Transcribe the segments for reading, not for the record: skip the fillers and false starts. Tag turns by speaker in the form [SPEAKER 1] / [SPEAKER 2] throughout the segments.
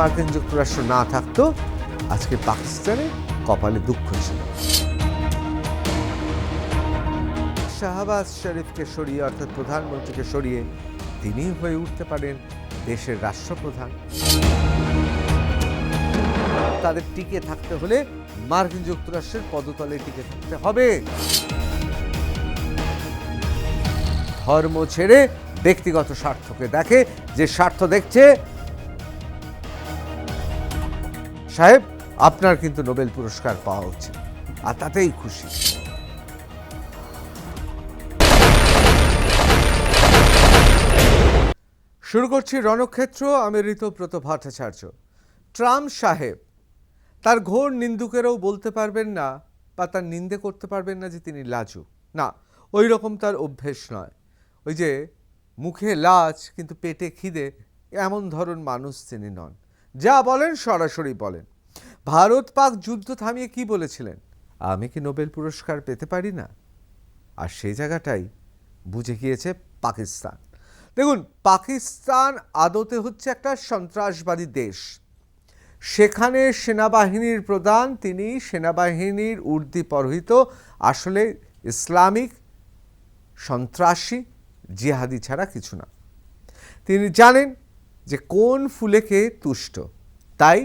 [SPEAKER 1] মার্কিন যুক্তরাষ্ট্র না থাকতো আজকে পাকিস্তানে কপালে দুঃখ ছিল। শাহবাজ শরীফকে সরিয়ে অর্থাৎ প্রধানমন্ত্রীকে সরিয়ে তিনি হয়ে উঠতে পারেন দেশের রাষ্ট্রপ্রধান। তাদের টিকে থাকতে হলে মার্কিন যুক্তরাষ্ট্রের পদতলে টিকে থাকতে হবে। ধর্ম ছেড়ে ব্যক্তিগত স্বার্থকে দেখে, যে স্বার্থ দেখছে সাহেব আপনার কিন্তু নোবেল পুরস্কার পাওয়া উচিত, আর তাতেই খুশি। শুরু করছি রণক্ষেত্র। আমি ঋতব্রত ভট্টাচার্য। ট্রাম্প সাহেব তার ঘোর নিন্দুকেরাও বলতে পারবেন না বা তার নিন্দে করতে পারবেন না যে তিনি লাজুক, না, ওই রকম তার অভ্যেস নয়। ওই যে মুখে লাজ কিন্তু পেটে খিদে, এমন ধরন মানুষ তিনি নন। যা বলেন সরাসরি বলেন। ভারত পাক যুদ্ধ থামিয়ে কি বলেছিলেন? আমি কি নোবেল পুরস্কার পেতে পারি না? আর সেই জায়গাটাই বুঝে গিয়েছে পাকিস্তান। দেখুন, পাকিস্তান আদতে হচ্ছে একটা সন্ত্রাসবাদী দেশ। সেখানে সেনাবাহিনীর প্রধান, তিনি সেনাবাহিনীর ঊর্ধ্বে পরহিত আসলে ইসলামিক সন্ত্রাসী জিহাদি ছাড়া কিছু না। তিনি জানেন যে কোন ফুলেকে তুষ্ট। তাই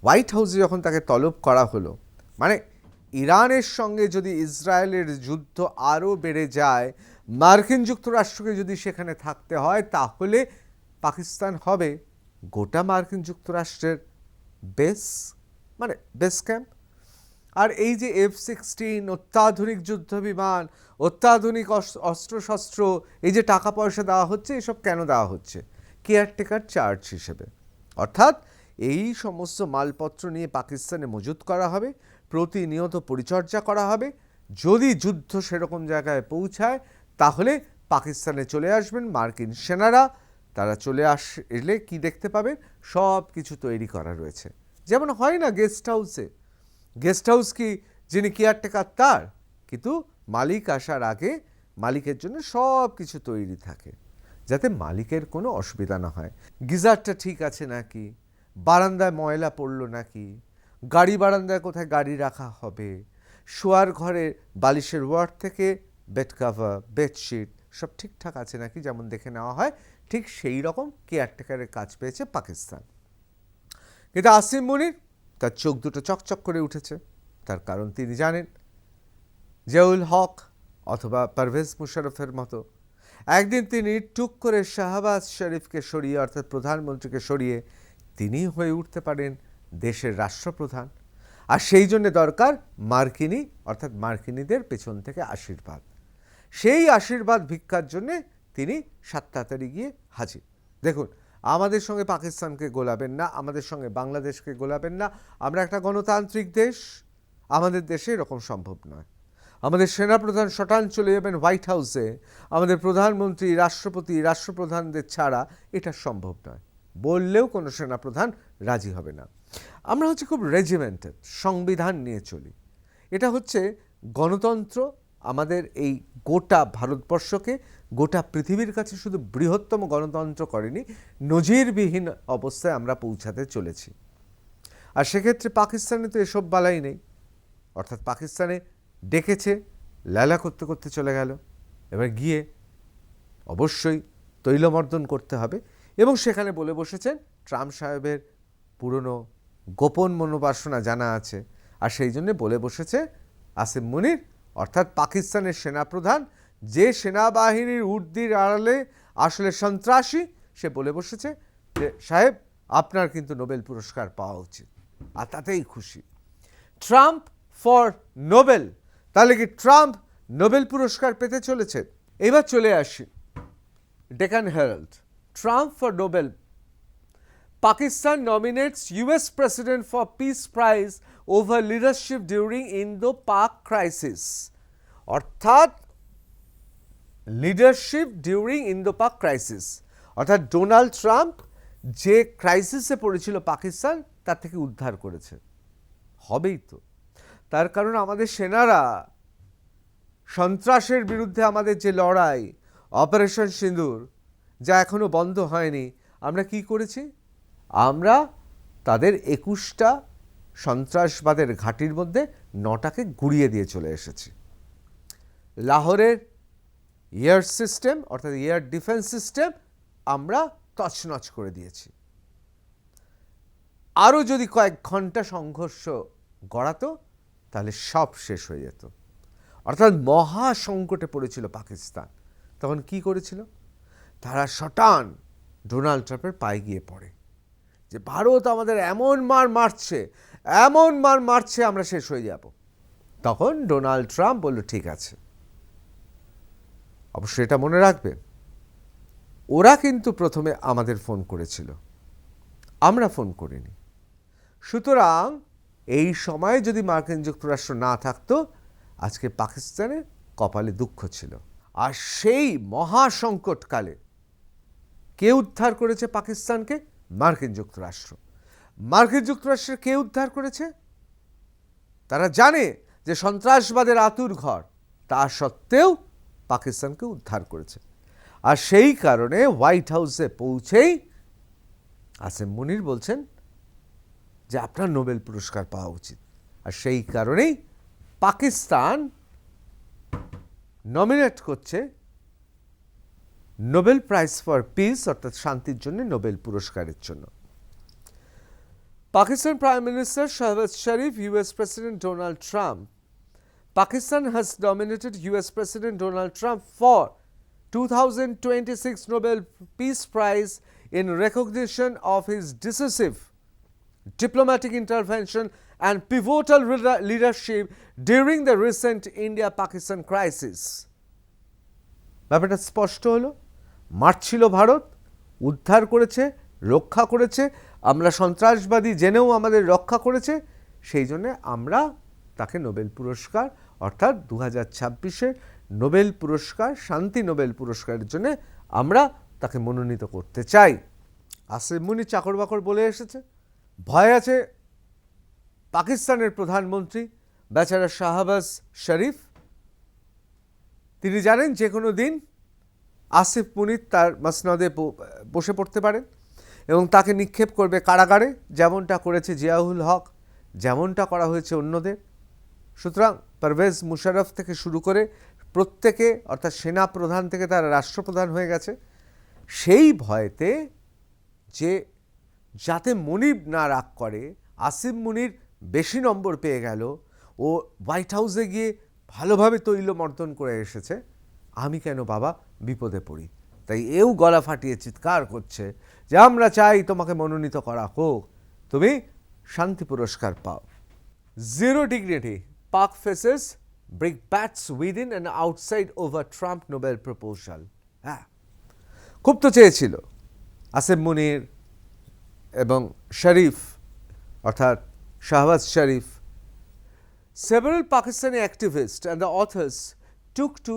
[SPEAKER 1] হোয়াইট হাউসে যখন তাকে তলব করা হলো, মানে ইরানের সঙ্গে যদি ইসরায়েলের যুদ্ধ আরও বেড়ে যায়, মার্কিন যুক্তরাষ্ট্রকে যদি সেখানে থাকতে হয়, তাহলে পাকিস্তান হবে গোটা মার্কিন যুক্তরাষ্ট্রের বেস, মানে বেস ক্যাম্প। আর এই যে F-16 অত্যাধুনিক যুদ্ধ বিমান, অত্যাধুনিক অস্ত্রশস্ত্র, এই যে টাকা পয়সা দেওয়া হচ্ছে, এসব কেন দেওয়া হচ্ছে? কেয়ারটেকার চার্জ হিসেবে। অর্থাৎ এই সমস্ত মালপত্র নিয়ে পাকিস্তানে মজুত করা হবে, প্রতিনিয়ত পরিচর্যা করা হবে। যদি যুদ্ধ সেরকম জায়গায় পৌঁছায়, তাহলে পাকিস্তানে চলে আসবেন মার্কিন সেনারা। তারা চলে এলে কি দেখতে পাবেন? সব কিছু তৈরি করা রয়েছে। যেমন হয় না গেস্ট হাউসে, গেস্ট হাউস কি যিনি কেয়ারটেকার তার, কিন্তু মালিক আসার আগে মালিকের জন্য সব কিছু তৈরি থাকে, যাতে মালিকের কোনো অসুবিধা না হয়। গিজারটা ঠিক আছে নাকি, বারান্দায় ময়লা পড়লো নাকি, গাড়ি বারান্দায় কোথায় গাড়ি রাখা হবে, শোয়ার ঘরে বালিশের ওয়ার্ড থেকে বেড কাভার, বেডশিট সব ঠিকঠাক আছে নাকি, যেমন দেখে নেওয়া হয়, ঠিক সেই রকম কেয়ারটেকারের কাজ পেয়েছে পাকিস্তান। কিন্তু আসিম মুনির তার চোখ দুটো চকচক করে উঠেছে। তার কারণ তিনি জানেন জিয়াউল হক অথবা পারভেজ মুশারফের মতো একদিন তিনি টুক করে শাহবাজ শরীফকে সরিয়ে অর্থাৎ প্রধানমন্ত্রীকে সরিয়ে তিনি হয়ে উঠতে পারেন দেশের রাষ্ট্রপ্রধান। আর সেই জন্য দরকার মার্কিনী অর্থাৎ মার্কিনীদের পেছন থেকে আশীর্বাদ। সেই আশীর্বাদ ভিক্ষার জন্যে তিনি 7 তাড়াতাড়ি গিয়ে হাজির। দেখুন, আমাদের সঙ্গে পাকিস্তানকে গোলাবেন না, আমাদের সঙ্গে বাংলাদেশকে গোলাবেন না। আমরা একটা গণতান্ত্রিক দেশ, আমাদের দেশে এরকম সম্ভব নয়। আমাদের সেনাপ্রধান শটান চলে যাবেন হোয়াইট হাউসে, আমাদের প্রধানমন্ত্রী, রাষ্ট্রপতি, রাষ্ট্রপ্রধানদের ছাড়া এটা সম্ভব নয়। বললেও কোনো সেনাপ্রধান রাজি হবে না। আমরা হচ্ছে খুব রেজিমেন্টেড, সংবিধান নিয়ে চলি। এটা হচ্ছে গণতন্ত্র। আমাদের এই গোটা ভারতবর্ষকে গোটা পৃথিবীর কাছে শুধু বৃহত্তম গণতন্ত্র করেনি, নজিরবিহীন অবস্থায় আমরা পৌঁছাতে চলেছি। আর সেক্ষেত্রে পাকিস্তানে তো এসব বালাই নেই। অর্থাৎ পাকিস্তানে ডেকেছে, লালা করতে করতে চলে গেল। এবার গিয়ে অবশ্যই তৈলমর্দন করতে হবে। এবং সেখানে বলে বসেছেন ট্রাম্প সাহেবের পুরনো গোপন মনোবাসনা জানা আছে। আর সেই জন্যে বলে বসেছে আসিম মুনির অর্থাৎ পাকিস্তানের সেনাপ্রধান, যে সেনাবাহিনীর ঊর্ধ্বের আড়ালে আসলে সন্ত্রাসী, সে বলে বসেছে যে সাহেব আপনার কিন্তু নোবেল পুরস্কার পাওয়া উচিত, আর তাতেই খুশি। ট্রাম্প ফর নোবেল, তাহলে কি ট্রাম্প নোবেল পুরস্কার পেতে চলেছে? এবার চলে আসি Deccan Herald. Trump for Nobel, Pakistan nominates US President for Peace Prize over leadership during Indo-Pak crisis. অর্থাৎ লিডারশিপ ডিউরিং ইন্দো-পাক ক্রাইসিস, অর্থাৎ ডোনাল্ড ট্রাম্প যে ক্রাইসিসে পড়েছিল পাকিস্তান, তার থেকে উদ্ধার করেছে। হবেই তো, তার কারণ আমাদের সেনারা সন্ত্রাসের বিরুদ্ধে আমাদের যে লড়াই, অপারেশন সিঁদুর, যা এখনো বন্ধ হয়নি, আমরা কি করেছি? আমরা তাদের 21টা সন্ত্রাসবাদের ঘাঁটির মধ্যে 9টাকে গুড়িয়ে দিয়ে চলে এসেছি। লাহোরের এয়ার সিস্টেম অর্থাৎ এয়ার ডিফেন্স সিস্টেম আমরা তছনছ করে দিয়েছি। আরও যদি কয়েক ঘন্টা সংঘর্ষ গড়াতো তাহলে সব শেষ হয়ে যেত। অর্থাৎ মহা সংকটে পড়েছিল পাকিস্তান। তখন কি করেছিল? তারা শটান ডোনাল্ড ট্রাম্পের পায়ে গিয়ে পড়ে যে ভারত আমাদের এমন মার মারছে আমরা শেষ হয়ে যাব। তখন ডোনাল্ড ট্রাম্প বলল ঠিক আছে। অবশ্যই এটা মনে রাখবেন, ওরা কিন্তু প্রথমে আমাদের ফোন করেছিল, আমরা ফোন করিনি। সুতরাং এই সময়ে যদি মার্কিন যুক্তরাষ্ট্র না থাকতো আজকে পাকিস্তানের কপালে দুঃখ ছিল। আর সেই মহা সংকটকালে কে উদ্ধার করেছে পাকিস্তানকে? মার্কিন যুক্তরাষ্ট্র। মার্কিন যুক্তরাষ্ট্রের কে উদ্ধার করেছে? তারা জানে যে সন্ত্রাসবাদের আতুর ঘর, তা সত্ত্বেও পাকিস্তানকে উদ্ধার করেছে। আর সেই কারণে হোয়াইট হাউসে পৌঁছেই আসিম মুনির বলছেন যে আপনার নোবেল পুরস্কার পাওয়া উচিত। আর সেই কারণেই পাকিস্তান নমিনেট করছে নোবেল প্রাইজ ফর পিস অর্থাৎ শান্তির জন্য নোবেল পুরস্কারের জন্য। Pakistan Prime Minister Shahbaz Sharif, US President Donald Trump. Pakistan has nominated US President Donald Trump for 2026 Nobel Peace Prize in recognition of his decisive diplomatic intervention and pivotal leadership during the recent India-Pakistan crisis. ব্যাপারটা স্পষ্ট হলো, মারছিল ভারত, উদ্ধার করেছে, রক্ষা করেছে। আমরা সন্ত্রাসবাদী জেনেও আমাদের রক্ষা করেছে, সেই জন্যে আমরা তাকে নোবেল পুরস্কার অর্থাৎ 2026-এর নোবেল পুরস্কার, শান্তি নোবেল পুরস্কারের জন্য আমরা তাকে মনোনীত করতে চাই। আসিম মুনির চাকর বাকর বলে এসেছে, ভয় আছে পাকিস্তানের প্রধানমন্ত্রী বেচারা শাহবাজ শরীফ। তিনি জানেন যে কোনো দিন আসিফ মুনির তার মসনদে বসে পড়তে পারেন এবং তাকে নিক্ষেপ করবে কারাগারে, যেমনটা করেছে জিয়াউল হক, যেমনটা করা হয়েছে অন্যদের। সুতরাং পারভেজ মুশারফ থেকে শুরু করে প্রত্যেকে অর্থাৎ সেনা প্রধান থেকে তারা রাষ্ট্রপ্রধান হয়ে গেছে। সেই ভয়েতে যে যাতে মুনির না রাগ করে, আসিম মুনির বেশি নম্বর পেয়ে গেল, ও হোয়াইট হাউসে গিয়ে ভালোভাবে তৈলমর্দন করে এসেছে, আমি কেন বাবা বিপদে পড়ি। তাই এও গলা ফাটিয়ে চিৎকার করছে যে আমরা চাই তোমাকে মনোনীত করা হোক, তুমি শান্তি পুরস্কার পাও। Zero dignity, Pak faces brickbats within and outside over Trump Nobel proposal. হ্যাঁ, খুব তো চেয়েছিল আসিম মুনির এবং শরীফ অর্থাৎ শাহবাজ শরীফ। Several Pakistani activists and the authors took to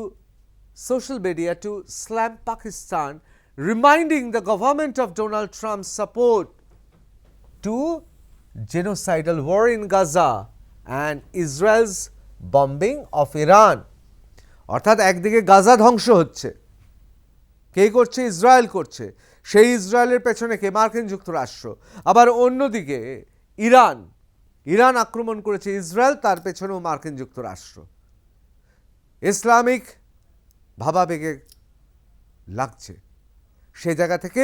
[SPEAKER 1] social media to slam Pakistan, reminding the government of Donald Trump's support to genocidal war in Gaza and Israel's bombing of Iran. অর্থাৎ একদিকে গাজা ধ্বংস হচ্ছে, কে করছে? ইসরায়েল করছে। সেই ইসরায়েলের পেছনে কে? মার্কিন যুক্তরাষ্ট্র। আবার অন্যদিকে ইরান আক্রমণ করেছে ইসরায়েল, তার পেছনেও মার্কিন যুক্তরাষ্ট্র। ইসলামিক ভাবাবেগে লাগছে। সেই জায়গা থেকে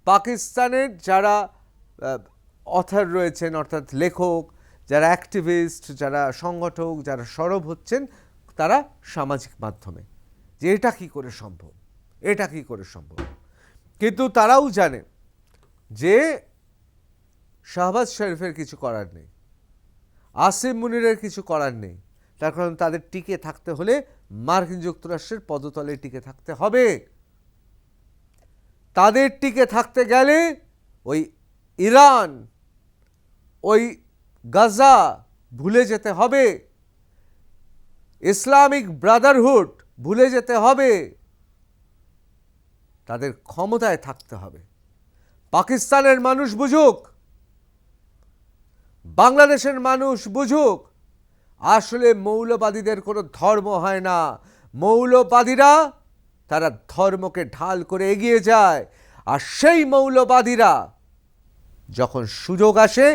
[SPEAKER 1] পাকিস্তানের যারা অথর রয়েছেন অর্থাৎ লেখক, যারা অ্যাক্টিভিস্ট, যারা সংগঠক, যারা সরব হচ্ছেন, তারা সামাজিক মাধ্যমে যে এটা কি করে সম্ভব। কিন্তু তারাও জানে যে শাহবাজ শরীফের কিছু করার নেই, আসিম মুনিরের কিছু করার নেই। তার কারণ তাদের টিকে থাকতে হলে মার্কিন যুক্তরাষ্ট্রের পদতলে টিকে থাকতে হবে। তাদের টিকে থাকতে গেলে ওই ইরান, ওই গাজা ভুলে যেতে হবে, ইসলামিক ব্রাদারহুড ভুলে যেতে হবে, তাদের ক্ষমতায় থাকতে হবে। পাকিস্তানের মানুষ বুঝুক, বাংলাদেশের মানুষ বুঝুক, আসলে মৌলবাদীদের কোনো ধর্ম হয় না। মৌলবাদীরা তারা ধর্মকে ঢাল করে এগিয়ে যায়, আর সেই মৌলবাদীরা যখন সুযোগ আসে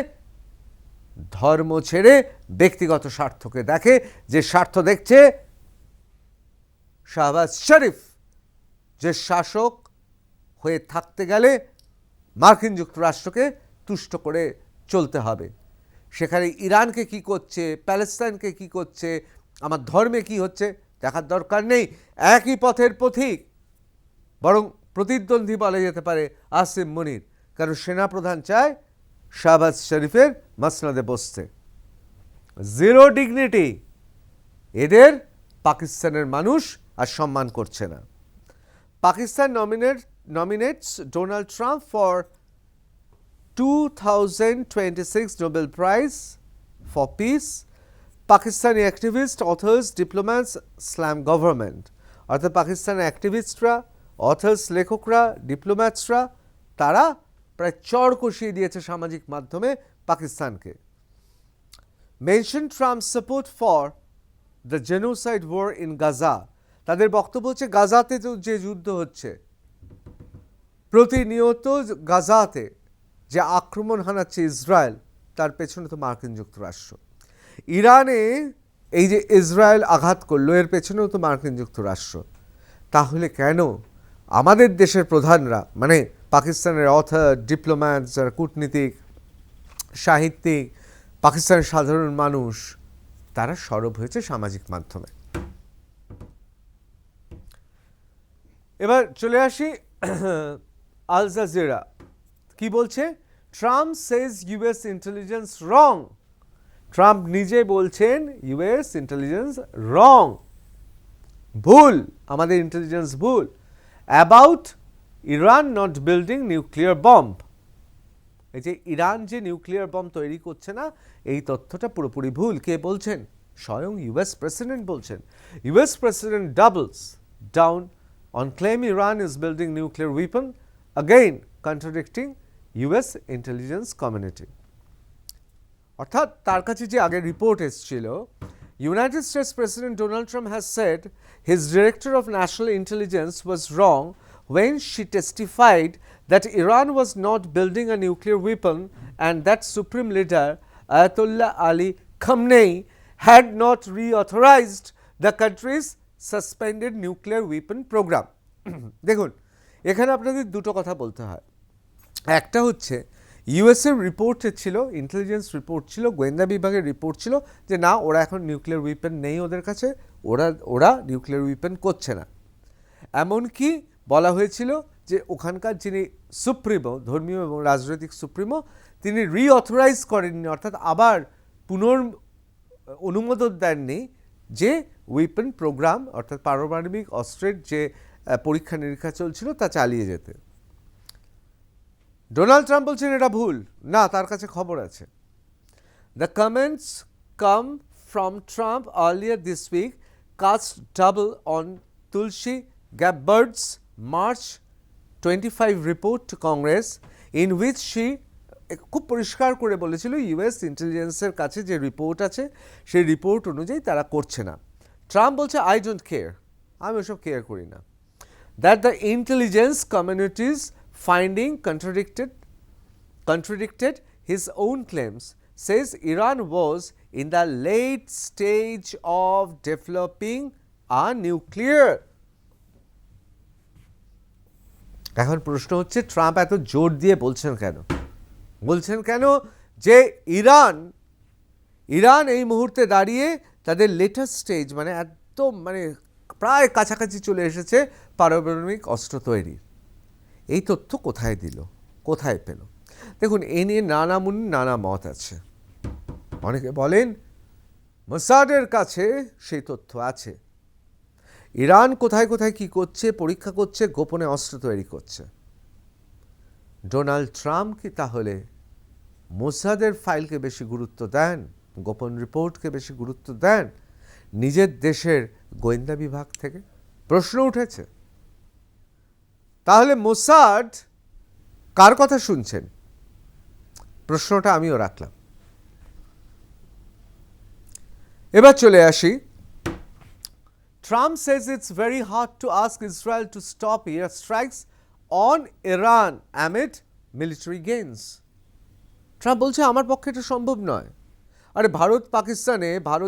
[SPEAKER 1] ধর্ম ছেড়ে ব্যক্তিগত স্বার্থকে দেখে, যে স্বার্থ দেখছে শাহবাজ শরীফ যে শাসক হয়ে থাকতে গেলে মার্কিন যুক্তরাষ্ট্রকে তুষ্ট করে চলতে হবে। সেখানে ইরানকে কি করছে, প্যালেস্তাইনকে কি করছে, আমার ধর্মে কি হচ্ছে দেখার দরকার নেই। একই পথের পথিক, বরং প্রতিদ্বন্দ্বী বলা যেতে পারে আসিম মুনির, কারণ সেনাপ্রধান চায় শাহবাজ শরীফের মাসনদে বসতে। জিরো ডিগনিটি, এদের পাকিস্তানের মানুষ আর সম্মান করছে না। Pakistan nominates Donald Trump for 2026 Nobel Prize for Peace. Pakistani activists, authors, diplomats slam government. অর্থাৎ পাকিস্তানের অ্যাক্টিভিস্টরা, অথার্স, লেখকরা, ডিপ্লোম্যাটসরা তারা প্রায় চড় কষিয়ে দিয়েছে সামাজিক মাধ্যমে পাকিস্তানকে। Mention Trump support for the genocide war in Gaza. তাদের বক্তব্য হচ্ছে গাজাতে যে যুদ্ধ হচ্ছে, প্রতিনিয়ত গাজাতে যে আক্রমণ হানাচ্ছে ইসরায়েল, তার পেছনে তো মার্কিন যুক্তরাষ্ট্র। ইরানে এই যে ইসরায়েল আঘাত করলো, এর পেছনেও তো মার্কিন যুক্তরাষ্ট্র। তাহলে কেন আমাদের দেশের প্রধানরা, মানে পাকিস্তানের অথর, ডিপ্লোম্যাট, যারা কূটনীতিক, সাহিত্যিক, পাকিস্তানের সাধারণ মানুষ, তারা সরব হয়েছে সামাজিক মাধ্যমে। এবার চলে আসি আল জাজিরা কি বলছে। ট্রাম্প সেজ ইউএস ইন্টেলিজেন্স রং। ট্রাম্প নিজে বলছেন ইউএস ইন্টেলিজেন্স রং, ভুল, আমাদের ইন্টেলিজেন্স ভুল, about Iran not building nuclear bomb. এই যে ইরান যে নিউক্লিয়ার বম্ব তৈরি করছে না, এই তথ্যটা পুরোপুরি ভুল। কে বলছেন? স্বয়ং ইউএস প্রেসিডেন্ট বলছেন। US president doubles down on claim Iran is building nuclear weapon, again contradicting US intelligence community. অর্থাৎ তার কাছে যে আগে রিপোর্ট এসেছিল, United States President Donald Trump has said his director of national intelligence was wrong when she testified that Iran was not building a nuclear weapon and that Supreme Leader Ayatollah Ali Khamenei had not reauthorized the country's suspended nuclear weapon program. দেখুন, এখানে আপনাদের দুটো কথা বলতে হয়। একটা হচ্ছে ইউএসএর রিপোর্ট ছিল, ইন্টেলিজেন্স রিপোর্ট ছিল, গোয়েন্দা বিভাগের রিপোর্ট ছিল যে না, ওরা এখন নিউক্লিয়ার ওয়েপন নেই ওদের কাছে, ওরা নিউক্লিয়ার ওয়েপন করছে না। এমনকি বলা হয়েছিল যে ওখানকার যিনি সুপ্রিমো, ধর্মীয় এবং রাজনৈতিক সুপ্রিমো, তিনি রিঅথরাইজ করেননি, অর্থাৎ আবার অনুমোদন দেননি যে ওয়েপন প্রোগ্রাম, অর্থাৎ পারমাণবিক অস্ত্রের যে পরীক্ষা নিরীক্ষা চলছিল তা চালিয়ে যেতে। ডোনাল্ড ট্রাম্প বলছেন এটা ভুল, না, তার কাছে খবর আছে। The comments come from Trump earlier this week cast ডাবল on Tulsi Gabbard's March 25 report to Congress, in which she খুব পরিষ্কার করে বলেছিল ইউএস ইন্টেলিজেন্সের কাছে যে রিপোর্ট আছে সেই রিপোর্ট অনুযায়ী তারা করছে না। ট্রাম্প বলছে আই ডোন্ট কেয়ার, আমি ওসব কেয়ার করি না। That the intelligence communities finding contradicted his own claims, says Iran was in the late stage of developing a nuclear. এখন প্রশ্ন হচ্ছে ট্রাম্প এত জোর দিয়ে বলছেন কেন যে ইরান এই মুহূর্তে দাঁড়িয়ে তাদের লেটেস্ট স্টেজ, মানে একদম প্রায় কাছাকাছি চলে এসেছে পারমাণবিক অস্ত্র তৈরির। এই তথ্য কোথায় দিল, কোথায় পেল? দেখুন, এ নিয়ে নানা মত আছে। অনেকে বলেন মোসাদের কাছে সেই তথ্য আছে, ইরান কোথায় কোথায় কি করছে, পরীক্ষা করছে, গোপনে অস্ত্র তৈরি করছে। ডোনাল্ড ট্রাম্প কি তাহলে মোসাদের ফাইলকে বেশি গুরুত্ব দেন, গোপন রিপোর্টকে বেশি গুরুত্ব দেন নিজের দেশের গোয়েন্দা বিভাগ থেকে? প্রশ্ন উঠেছে। তাহলে মোসাদ কার কথা শুনছেন? প্রশ্নটা আমিও রাখলাম। এবার চলে আসি। Trump says it's very hard to ask Israel to stop air strikes on Iran amid military gains. Trump বলছে আমার পক্ষে এটা সম্ভব নয়। আরে ভারত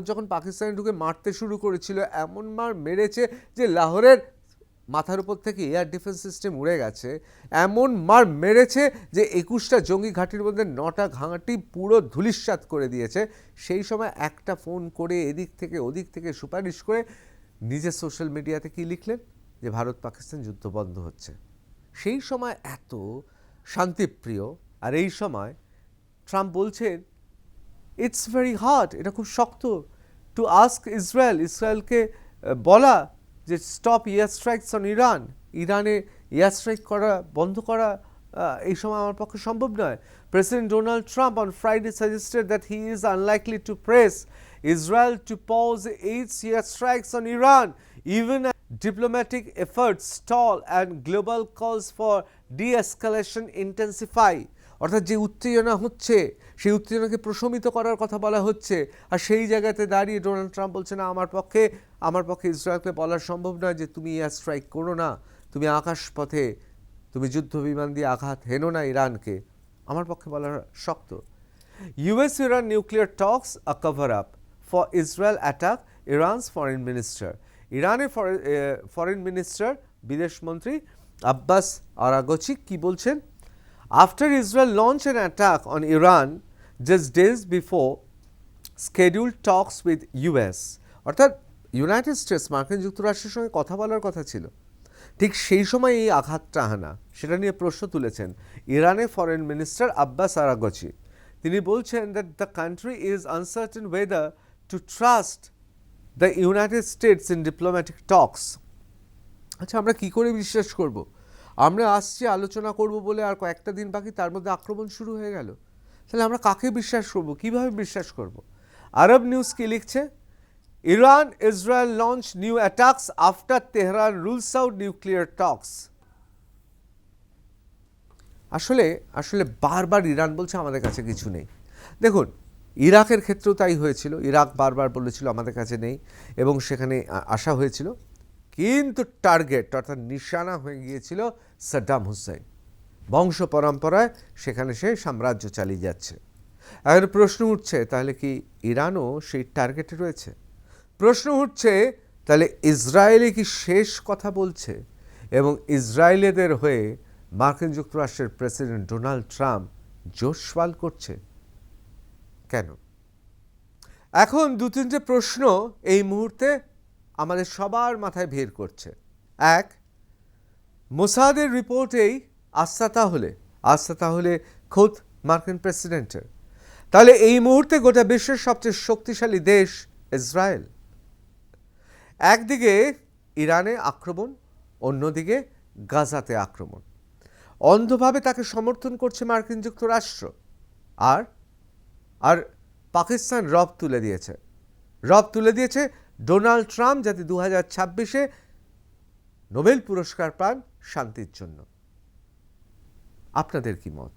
[SPEAKER 1] যখন পাকিস্তানে ঢুকে মারতে শুরু করেছিল, এমন মার মেরেছে যে লাহোরের মাথার উপর থেকে এয়ার ডিফেন্স সিস্টেম উড়ে গেছে। এমন মার মেরেছে যে 21টা জঙ্গি ঘাঁটির মধ্যে 9টা ঘাঁটি পুরো ধূলিসাৎ করে দিয়েছে। সেই সময় একটা ফোন করে এদিক থেকে ওদিক থেকে সুপারিশ করে নিজের সোশ্যাল মিডিয়াতে কি লিখলেন, যে ভারত পাকিস্তান যুদ্ধ বন্ধ হচ্ছে। সেই সময় এত শান্তিপ্রিয়, আর এই সময় ট্রাম্প বলছেন ইটস ভেরি হার্ড, এটা খুব শক্ত, টু আস্ক ইসরায়েলকে বলা যে স্টপ এয়ার স্ট্রাইকস অন ইরানে এয়ার স্ট্রাইক করা বন্ধ করা এই সময় আমার পক্ষে সম্ভব নয়। President Donald Trump on Friday suggested that he is unlikely to press Israel to pause its air strikes on Iran, even as diplomatic efforts stall and global calls for de-escalation intensify. অর্থাৎ যে উত্তেজনা হচ্ছে সেই উত্তেজনাকে প্রশমিত করার কথা বলা হচ্ছে, আর সেই জায়গাতে দাঁড়িয়ে ডোনাল্ড ট্রাম্প বলছে না, আমার পক্ষে ইসরায়েলকে বলা সম্ভব নয় যে তুমি এয়ার স্ট্রাইক করো না, তুমি আকাশপথে তুমি যুদ্ধ বিমান দিয়ে আঘাত হেনো না ইরানকে, আমার পক্ষে বলা শক্ত। US Iran nuclear talks a cover up for Israel attack, Iran's foreign minister. ইরানের ফরেন মিনিস্টার বিদেশ মন্ত্রী আব্বাস আরাগচি কি বলছেন? After Israel launched an attack on Iran just days before scheduled talks with US, অর্থাৎ ইউনাইটেড স্টেটস মার্কিন যুক্তরাষ্ট্রের সঙ্গে কথা বলার কথা ছিল, ঠিক সেই সময় এই আঘাতটা হানা, সেটা নিয়ে প্রশ্ন তুলেছেন ইরানের ফরেন মিনিস্টার আব্বাস আরাগচি। তিনি বলছেন that the country is uncertain weather two trust the United states in diplomatic talks. আচ্ছা, আমরা কি করে বিশ্বাস করব? আমরা আসছি আলোচনা করব বলে আর কয়েকটা দিন বাকি, তার মধ্যে আক্রমণ শুরু হয়ে গেল। তাহলে আমরা কাকে বিশ্বাস করব, কিভাবে বিশ্বাস করব? আরব নিউজ কি লিখছে? Iran Israel launch new attacks after Tehran rules out nuclear talks. আসলে বারবার ইরান বলছে আমাদের কাছে কিছু নেই। দেখুন, ইরাকের ক্ষেত্রেও তাই হয়েছিল। ইরাক বারবার বলেছিল আমাদের কাছে নেই, এবং সেখানে আসা হয়েছিল, কিন্তু টার্গেট অর্থাৎ নিশানা হয়ে গিয়েছিল সাদ্দাম হুসাইন। বংশ পরম্পরায় সেখানে সে সাম্রাজ্য চালিয়ে যাচ্ছে। এখন প্রশ্ন উঠছে, তাহলে কি ইরানও সেই টার্গেটে রয়েছে? প্রশ্ন উঠছে, তাহলে ইসরায়েলে কি শেষ কথা বলছে? এবং ইসরায়েলিদের হয়ে মার্কিন যুক্তরাষ্ট্রের প্রেসিডেন্ট ডোনাল্ড ট্রাম্প জোশওয়াল করছে কেন? এখন 2-3টে প্রশ্ন এই মুহূর্তে আমাদের সবার মাথায় ভিড় করছে। এক, মোসাদের রিপোর্টেই আস্থা তাহলে খোদ মার্কিন প্রেসিডেন্টের, তাহলে এই মুহূর্তে গোটা বিশ্বের সবচেয়ে শক্তিশালী দেশ ইসরায়েল। একদিকে ইরানে আক্রমণ, অন্যদিকে গাজাতে আক্রমণ। অন্ধভাবে তাকে সমর্থন করছে মার্কিন যুক্তরাষ্ট্র, আর পাকিস্তান রব তুলে দিয়েছে ডোনাল্ড ট্রাম্প যাতে 2026-এ নোবেল পুরস্কার পান শান্তির জন্য। আপনাদের কি মত?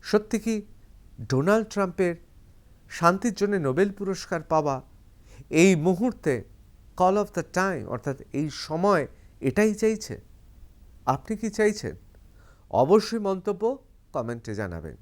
[SPEAKER 1] সত্যি কি ডোনাল্ড ট্রাম্পের শান্তির জন্য নোবেল পুরস্কার পাওয়া এই মুহূর্তে কল অফ দ্য টাইম, অর্থাৎ এই সময় এটাই চাইছে? আপনি কি চাইছেন? অবশ্যই মন্তব্য কমেন্টে জানাবেন।